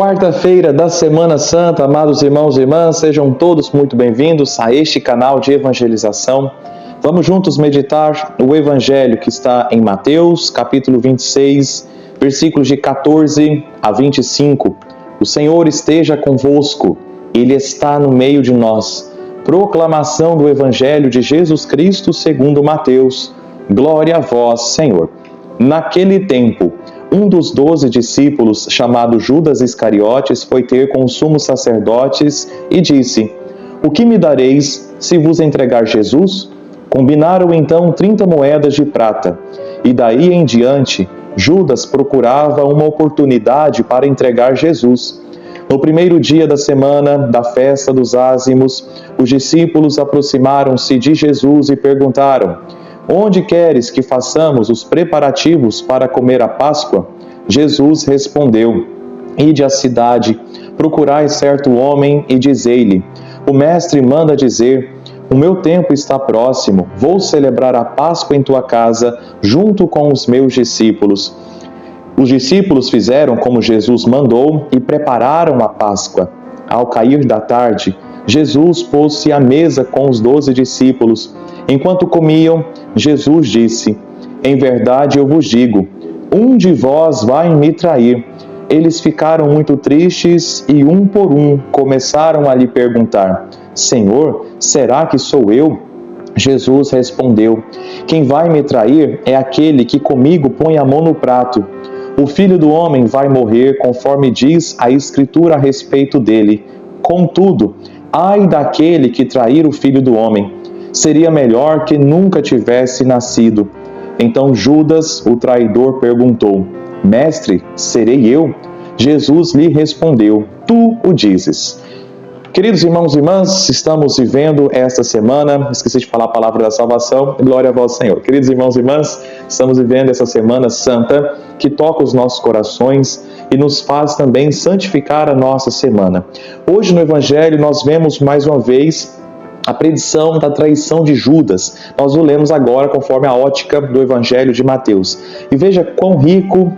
Quarta-feira da Semana Santa, amados irmãos e irmãs, sejam todos muito bem-vindos a este canal de evangelização. Vamos juntos meditar o Evangelho que está em Mateus, capítulo 26, versículos de 14 a 25. O Senhor esteja convosco, Ele está no meio de nós. Proclamação do Evangelho de Jesus Cristo segundo Mateus. Glória a vós, Senhor. Naquele tempo, um dos 12 discípulos, chamado Judas Iscariotes, foi ter com os sumos sacerdotes e disse: O que me dareis se vos entregar Jesus? Combinaram então 30 moedas de prata. E daí em diante, Judas procurava uma oportunidade para entregar Jesus. No primeiro dia da semana da festa dos ázimos, os discípulos aproximaram-se de Jesus e perguntaram: Onde queres que façamos os preparativos para comer a Páscoa? Jesus respondeu: Ide à cidade, procurai certo homem e dizei-lhe: O mestre manda dizer: O meu tempo está próximo, vou celebrar a Páscoa em tua casa, junto com os meus discípulos. Os discípulos fizeram como Jesus mandou e prepararam a Páscoa. Ao cair da tarde, Jesus pôs-se à mesa com os 12 discípulos. Enquanto comiam, Jesus disse: Em verdade eu vos digo, um de vós vai me trair. Eles ficaram muito tristes e, um por um, começaram a lhe perguntar: Senhor, será que sou eu? Jesus respondeu: Quem vai me trair é aquele que comigo põe a mão no prato. O Filho do Homem vai morrer, conforme diz a Escritura a respeito dele. Contudo, ai daquele que trair o Filho do Homem. Seria melhor que nunca tivesse nascido. Então Judas, o traidor, perguntou: Mestre, serei eu? Jesus lhe respondeu: Tu o dizes. Queridos irmãos e irmãs, estamos vivendo esta semana, esqueci de falar a palavra da salvação, glória a vós, Senhor. Queridos irmãos e irmãs, estamos vivendo essa Semana Santa que toca os nossos corações e nos faz também santificar a nossa semana. Hoje no Evangelho nós vemos mais uma vez a predição da traição de Judas. Nós o lemos agora conforme a ótica do Evangelho de Mateus. E veja quão rico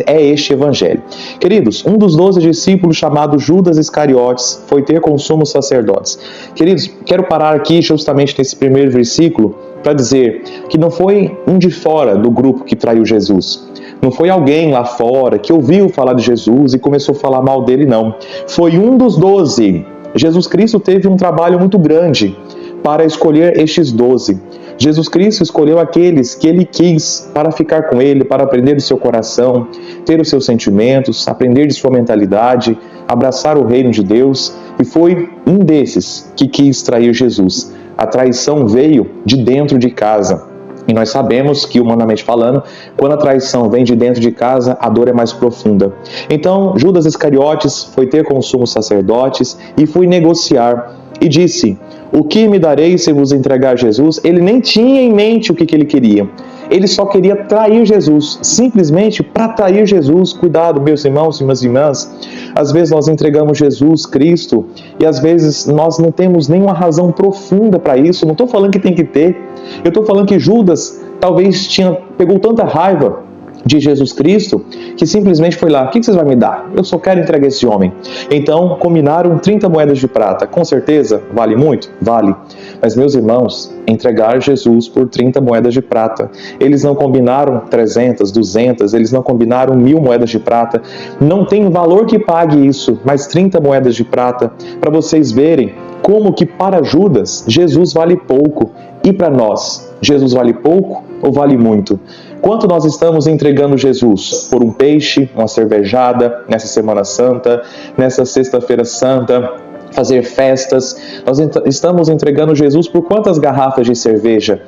é este Evangelho. Queridos, um dos 12 discípulos, chamado Judas Iscariotes, foi ter com os sumos sacerdotes. Queridos, quero parar aqui justamente nesse primeiro versículo para dizer que não foi um de fora do grupo que traiu Jesus. Não foi alguém lá fora que ouviu falar de Jesus e começou a falar mal dele, não. Foi um dos 12. Jesus Cristo teve um trabalho muito grande para escolher estes 12. Jesus Cristo escolheu aqueles que Ele quis para ficar com Ele, para aprender do seu coração, ter os seus sentimentos, aprender de sua mentalidade, abraçar o reino de Deus, e foi um desses que quis trair Jesus. A traição veio de dentro de casa. E nós sabemos que, humanamente falando, quando a traição vem de dentro de casa, a dor é mais profunda. Então, Judas Iscariotes foi ter com os sumos sacerdotes e foi negociar. E disse: O que me dareis se vos entregar Jesus? Ele nem tinha em mente o que ele queria. Ele só queria trair Jesus, simplesmente para trair Jesus. Cuidado, meus irmãos e minhas irmãs. Às vezes nós entregamos Jesus Cristo e às vezes nós não temos nenhuma razão profunda para isso. Não estou falando que tem que ter. Eu estou falando que Judas talvez pegou tanta raiva de Jesus Cristo que simplesmente foi lá: O que vocês vão me dar? Eu só quero entregar esse homem. Então combinaram 30 moedas de prata. Com certeza, vale muito? Vale. Mas, meus irmãos, entregar Jesus por 30 moedas de prata. Eles não combinaram 300, 200, eles não combinaram 1000 moedas de prata. Não tem valor que pague isso, mas 30 moedas de prata, para vocês verem como que para Judas, Jesus vale pouco. E para nós, Jesus vale pouco ou vale muito? Quanto nós estamos entregando Jesus? Por um peixe, uma cervejada, nessa Semana Santa, nessa Sexta-feira Santa, fazer festas? Nós estamos entregando Jesus por quantas garrafas de cerveja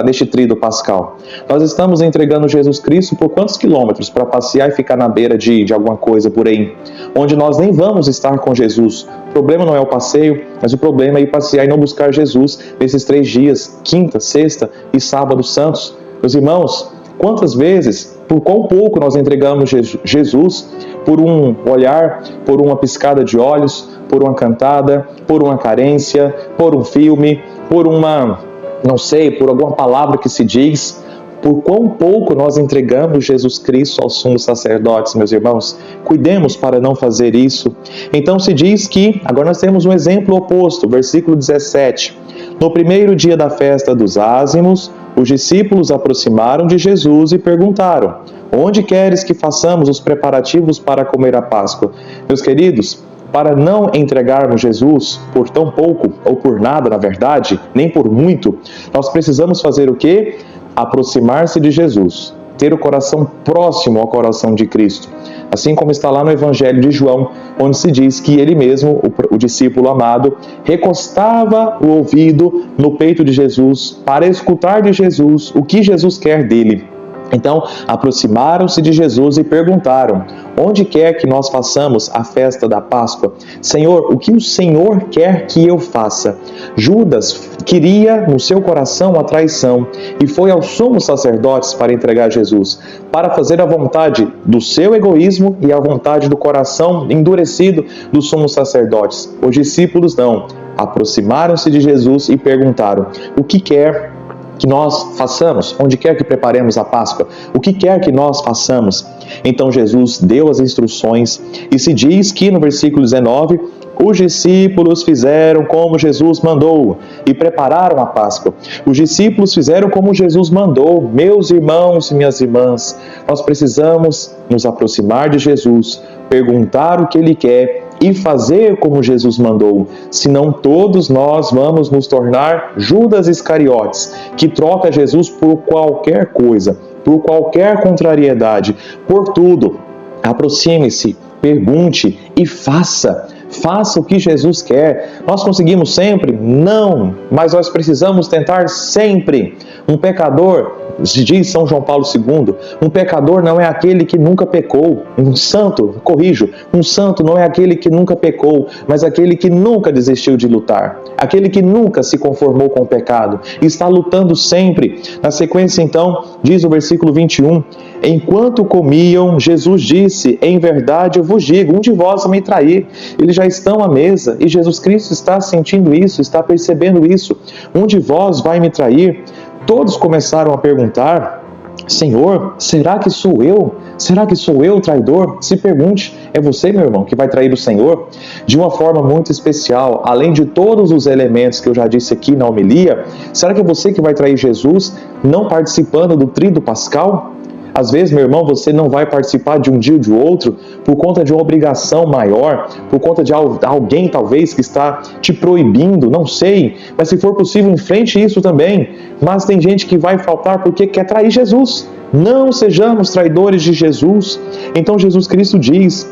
neste tríduo pascal? Nós estamos entregando Jesus Cristo por quantos quilômetros para passear e ficar na beira de alguma coisa por aí? Onde nós nem vamos estar com Jesus. O problema não é o passeio, mas o problema é ir passear e não buscar Jesus nesses 3 dias, quinta, sexta e sábado santos. Meus irmãos, quantas vezes, por quão pouco nós entregamos Jesus por um olhar, por uma piscada de olhos, por uma cantada, por uma carência, por um filme, por uma, não sei, por alguma palavra que se diz. por quão pouco nós entregamos Jesus Cristo aos sumos sacerdotes, meus irmãos. Cuidemos para não fazer isso. Então se diz que, agora nós temos um exemplo oposto, versículo 17. No primeiro dia da festa dos ázimos, os discípulos aproximaram de Jesus e perguntaram: onde queres que façamos os preparativos para comer a Páscoa? Meus queridos, para não entregarmos Jesus por tão pouco, ou por nada, na verdade, nem por muito, nós precisamos fazer o quê? Aproximar-se de Jesus, ter o coração próximo ao coração de Cristo. Assim como está lá no Evangelho de João, onde se diz que ele mesmo, o discípulo amado, recostava o ouvido no peito de Jesus para escutar de Jesus o que Jesus quer dele. Então, aproximaram-se de Jesus e perguntaram: onde quer que nós façamos a festa da Páscoa? Senhor, o que o Senhor quer que eu faça? Judas queria no seu coração a traição e foi aos sumos sacerdotes para entregar Jesus, para fazer a vontade do seu egoísmo e a vontade do coração endurecido dos sumos sacerdotes. Os discípulos não. Aproximaram-se de Jesus e perguntaram: o que quer que nós façamos? Onde quer que preparemos a Páscoa? O que quer que nós façamos? Então Jesus deu as instruções e se diz que no versículo 19, os discípulos fizeram como Jesus mandou e prepararam a Páscoa. Os discípulos fizeram como Jesus mandou. Meus irmãos e minhas irmãs, nós precisamos nos aproximar de Jesus, perguntar o que Ele quer e fazer como Jesus mandou. Senão todos nós vamos nos tornar Judas Iscariotes, que troca Jesus por qualquer coisa, por qualquer contrariedade, por tudo. Aproxime-se, pergunte e faça. Faça o que Jesus quer. Nós conseguimos sempre? Não, mas nós precisamos tentar sempre. Um pecador, diz São João Paulo II, um pecador não é aquele que nunca pecou. Um santo, corrijo, um santo não é aquele que nunca pecou, mas aquele que nunca desistiu de lutar. Aquele que nunca se conformou com o pecado e está lutando sempre. Na sequência, então, diz o versículo 21, enquanto comiam, Jesus disse: em verdade eu vos digo, um de vós vai me trair. Eles já estão à mesa e Jesus Cristo está sentindo isso, está percebendo isso. Um de vós vai me trair. Todos começaram a perguntar: Senhor, será que sou eu? Será que sou eu o traidor? Se pergunte, é você, meu irmão, que vai trair o Senhor? De uma forma muito especial, além de todos os elementos que eu já disse aqui na homilia, será que é você que vai trair Jesus não participando do tríduo pascal? Às vezes, meu irmão, você não vai participar de um dia ou de outro por conta de uma obrigação maior, por conta de alguém, talvez, que está te proibindo, não sei. Mas se for possível, enfrente isso também. Mas tem gente que vai faltar porque quer trair Jesus. Não sejamos traidores de Jesus. Então Jesus Cristo diz: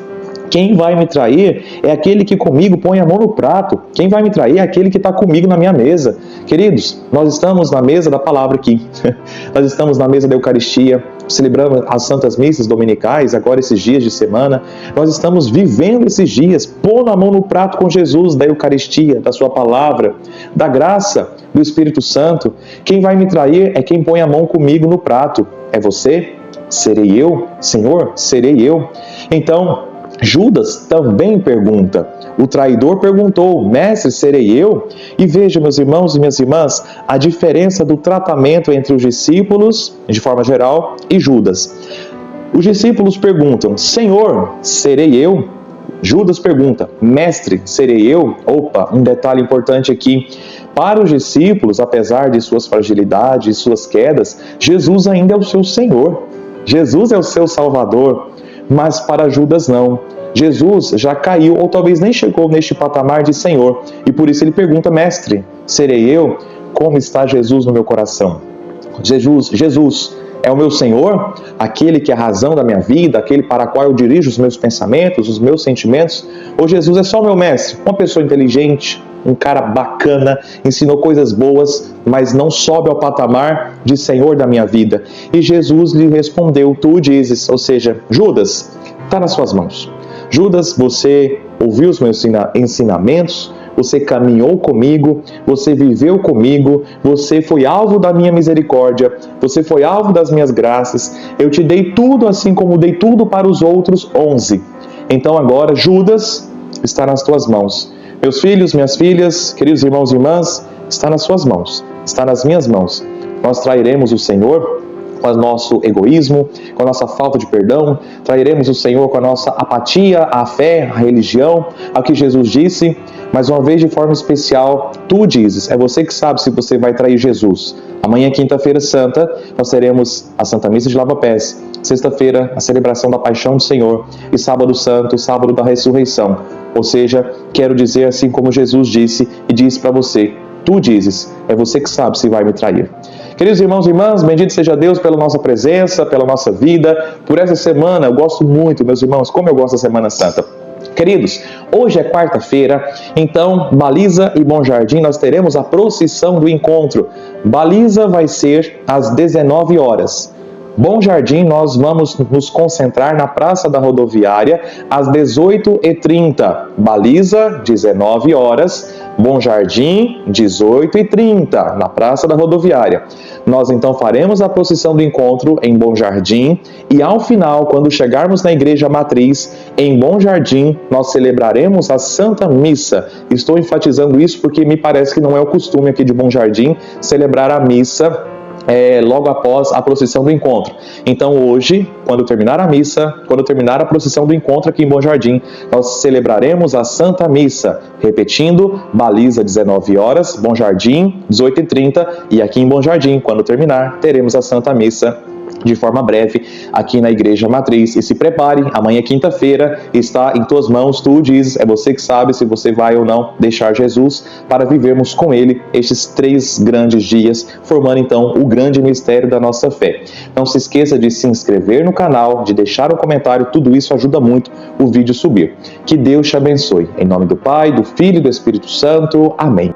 quem vai me trair é aquele que comigo põe a mão no prato. Quem vai me trair é aquele que está comigo na minha mesa. Queridos, nós estamos na mesa da palavra aqui. Nós estamos na mesa da Eucaristia, celebramos as Santas Missas Dominicais, agora esses dias de semana. Nós estamos vivendo esses dias, pondo a mão no prato com Jesus, da Eucaristia, da sua palavra, da graça do Espírito Santo. Quem vai me trair é quem põe a mão comigo no prato. É você? Serei eu? Senhor, serei eu? Então, Judas também pergunta. O traidor perguntou: mestre, serei eu? E veja, meus irmãos e minhas irmãs, a diferença do tratamento entre os discípulos, de forma geral, e Judas. Os discípulos perguntam: Senhor, serei eu? Judas pergunta: mestre, serei eu? Opa, um detalhe importante aqui. Para os discípulos, apesar de suas fragilidades e suas quedas, Jesus ainda é o seu Senhor. Jesus é o seu Salvador. Mas para Judas não. Jesus já caiu, ou talvez nem chegou neste patamar de Senhor. E por isso ele pergunta: mestre, serei eu? Como está Jesus no meu coração? Jesus é o meu Senhor? Aquele que é a razão da minha vida? Aquele para o qual eu dirijo os meus pensamentos, os meus sentimentos? Ou Jesus é só meu mestre? Uma pessoa inteligente, um cara bacana, ensinou coisas boas, mas não sobe ao patamar de Senhor da minha vida. E Jesus lhe respondeu: tu dizes. Ou seja, Judas, está nas suas mãos. Judas, você ouviu os meus ensinamentos, você caminhou comigo, você viveu comigo, você foi alvo da minha misericórdia, você foi alvo das minhas graças, eu te dei tudo assim como dei tudo para os outros 11. Então agora, Judas, está nas tuas mãos. Meus filhos, minhas filhas, queridos irmãos e irmãs, está nas suas mãos, está nas minhas mãos. Nós trairemos o Senhor? com o nosso egoísmo, com a nossa falta de perdão, trairemos o Senhor com a nossa apatia, à fé, à religião, ao que Jesus disse, mas uma vez de forma especial, tu dizes, é você que sabe se você vai trair Jesus. Amanhã, quinta-feira santa, nós teremos a Santa Missa de Lava-Pés, sexta-feira, a celebração da Paixão do Senhor, e sábado santo, sábado da ressurreição. Ou seja, quero dizer assim como Jesus disse e disse para você, tu dizes, é você que sabe se vai me trair. Queridos irmãos e irmãs, bendito seja Deus pela nossa presença, pela nossa vida, por essa semana. Eu gosto muito, meus irmãos, como eu gosto da Semana Santa. Queridos, hoje é quarta-feira, então Baliza e Bom Jardim nós teremos a procissão do encontro. Baliza vai ser às 19 horas. Bom Jardim, nós vamos nos concentrar na Praça da Rodoviária às 18h30. Baliza, 19 horas. Bom Jardim, 18h30, na Praça da Rodoviária. Nós então faremos a procissão do encontro em Bom Jardim e ao final, quando chegarmos na Igreja Matriz, em Bom Jardim, nós celebraremos a Santa Missa. Estou enfatizando isso porque me parece que não é o costume aqui de Bom Jardim celebrar a missa logo após a procissão do encontro. Então hoje, quando terminar a missa, quando terminar a procissão do encontro aqui em Bom Jardim, nós celebraremos a Santa Missa, repetindo, Baliza 19 horas, Bom Jardim 18h30 e aqui em Bom Jardim, quando terminar, teremos a Santa Missa de forma breve aqui na Igreja Matriz. E se prepare, amanhã quinta-feira está em tuas mãos, tu dizes, é você que sabe se você vai ou não deixar Jesus para vivermos com Ele estes 3 grandes dias, formando então o grande mistério da nossa fé. Não se esqueça de se inscrever no canal, de deixar um comentário, tudo isso ajuda muito o vídeo subir. Que Deus te abençoe. Em nome do Pai, do Filho e do Espírito Santo. Amém.